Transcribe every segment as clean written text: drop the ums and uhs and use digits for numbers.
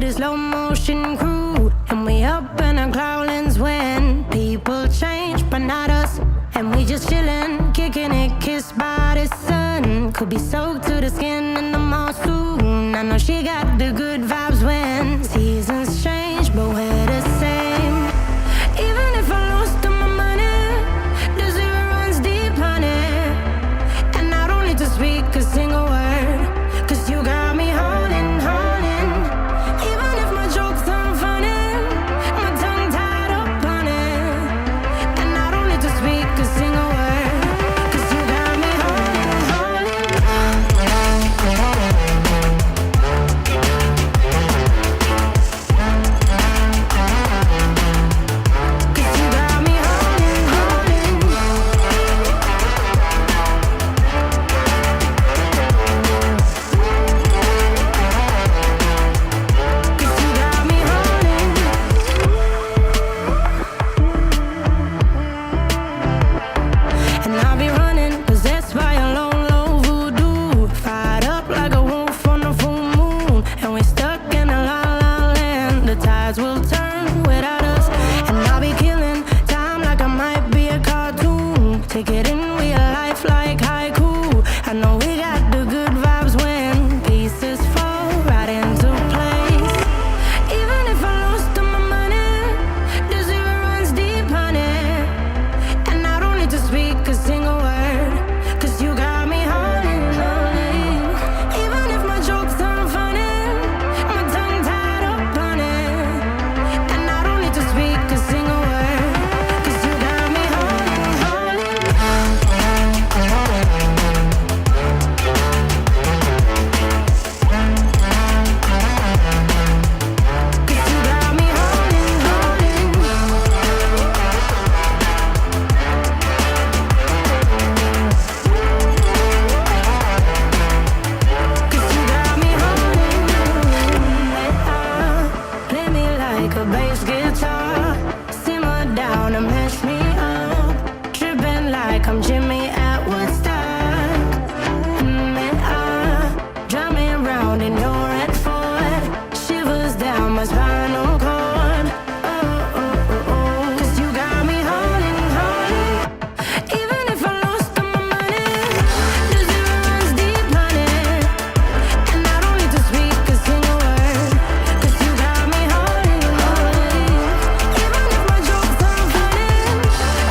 a slow motion crew, and we up in our growlings when people change, but not us. And we just chillin', kicking it, kissed by the sun. Could be soaked to the skin in the mall soon. I know she got the good vibes when seasons change, but we're the same. Even if I lost all my money, the zero runs deep, honey. And I don't need to speak a single word, 'cause you got me holding, holding. Even if my jokes aren't funny, my tongue tied up on it. And I don't need to speak a single word, 'cause you got me holding, holding. 'Cause you got me holding, holding. 'Cause you got me holding. And I'll be running, possessed by a low, low voodoo. Fired up like a wolf on a full moon. And we're stuck in a la la land. The tides will turn without us. And I'll be killing time like I might be a cartoon. Take it in real life like haiku. I know we got the good vibes when pieces fall right into place. Even if I lost all my money, the zero runs deep, honey. And I don't need to speak a single word, 'cause you got me holding, holding. Even if my jokes aren't funny, my tongue tied up on it. And I don't need to speak a single word, 'cause you got me holding, holding. 'Cause you got me holding, holding. 'Cause you got me holding. Play me like a bass guitar, simmer down and mash me up, tripping like I'm Jimmy at Woodstock. Drive me around in your red Ford, shivers down my spinal cord. Oh, oh, oh, oh. 'Cause you got me holding, holding. Even if I lost all my money, the zero runs deep, honey. And I don't need to speak a single word, 'cause you got me holding, holding. Even if my jokes aren't funny,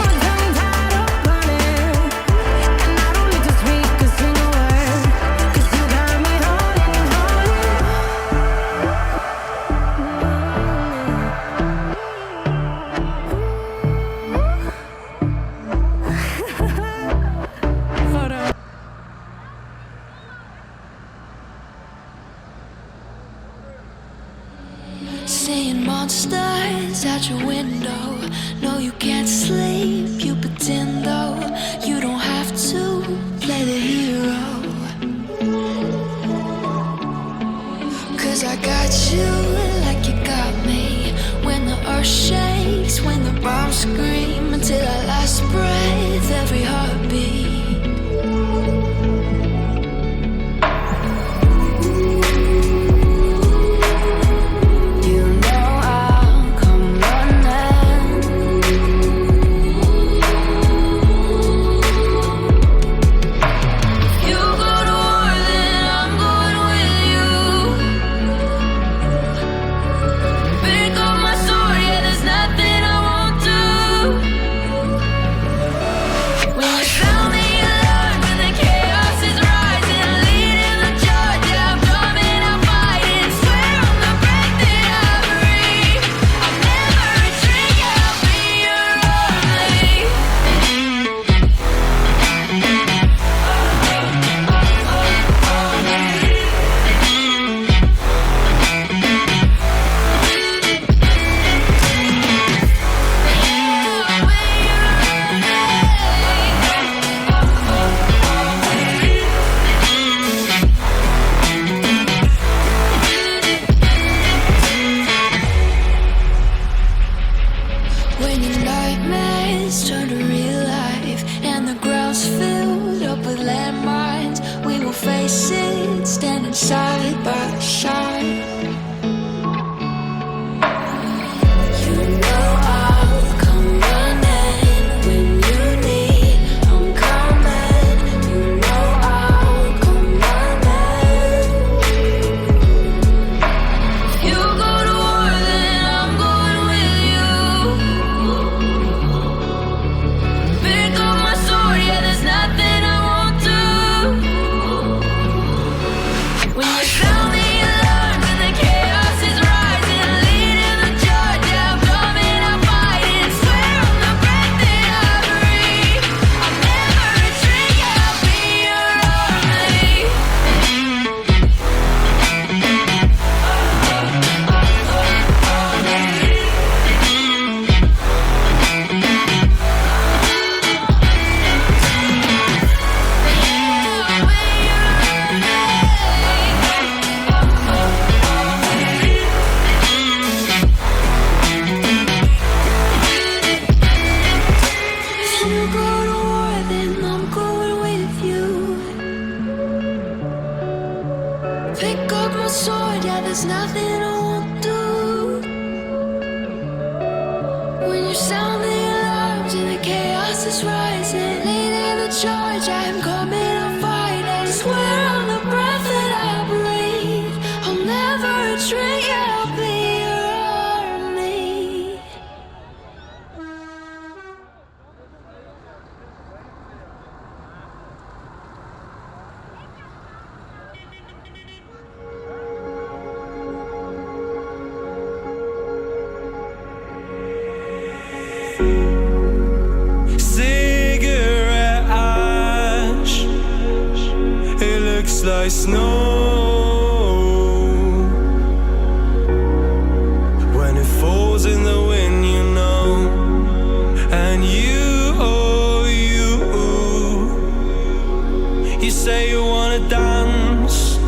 my tongue tied up on it. And I don't need to speak a single word, 'cause you got me holding, holding. Hold on. Seeing monsters out your window. No, you can't sleep, you pretend though. You don't have to play the hero. 'Cause I got you like you got me. When the earth shakes, when the bombs scream, until our last breath, every heartbeat. You know I'll come running. You go to war, then I'm going with you. Pick up my sword, yeah, there's nothing I won't do. When you sound the alarm, when the chaos is rising, leading the charge, yeah, I'm coming, I'm fighting. Swear on the breath that I breathe, I'll never retreat, yeah, I'll be your only. When your nightmares turn to real life and the ground's filled up with landmines, we will face it standing side by side. there's nothing I won't do. When you sound the alarms and the chaos is rising, leading the charge, I am coming, I'll fight. I swear on the breath that I breathe, I'll never retreat, I'll be your army. Cigarette ash, it looks like snow when it falls in the wind, you know. And you, oh you say you wanna dance.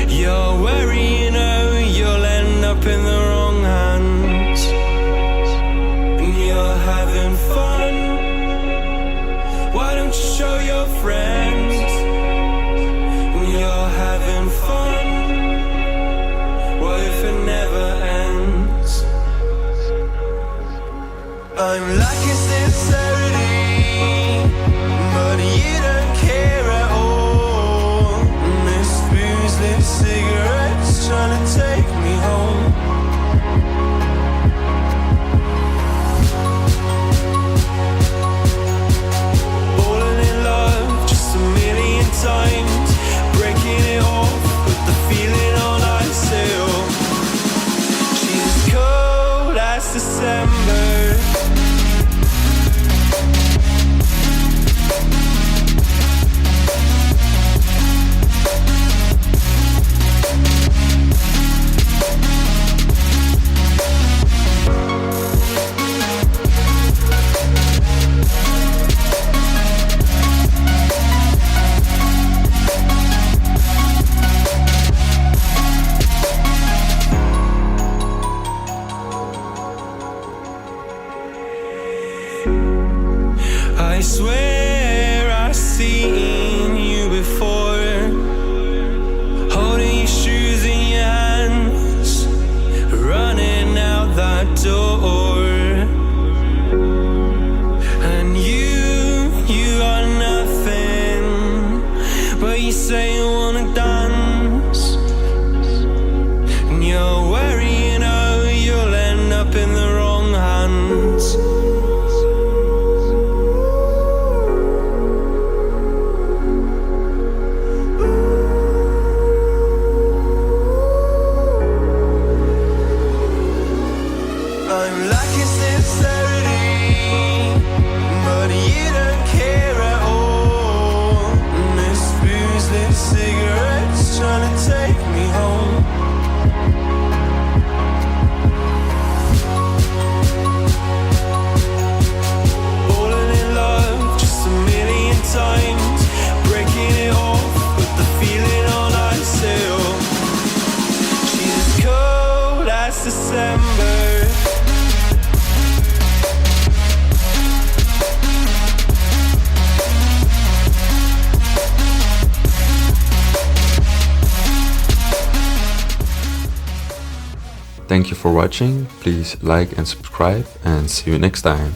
You're wary, you know, you'll end up in the wrong hands. And you're having fun, why don't you show your friends? And you're having fun, what if it never ends? I'm lacking sincerity, but you don't care at all. And this booze, this cigarette's trying to take me home. Falling in love just a million times, breaking it off, put the feeling on ice still. She's as cold as December. I swear I've seen you before, holding your shoes in your hands, running out that door. And you are nothing, but you say you wanna dance. And you're wary, you know, you'll end up in the wrong hands. I'm lacking sincerity, but you don't care at all. And this booze, this cigarette's trying to take me home. Falling in love just a million times, breaking it off, put the feeling on ice still. She's as cold as December. Thank you for watching, please like and subscribe and see you next time.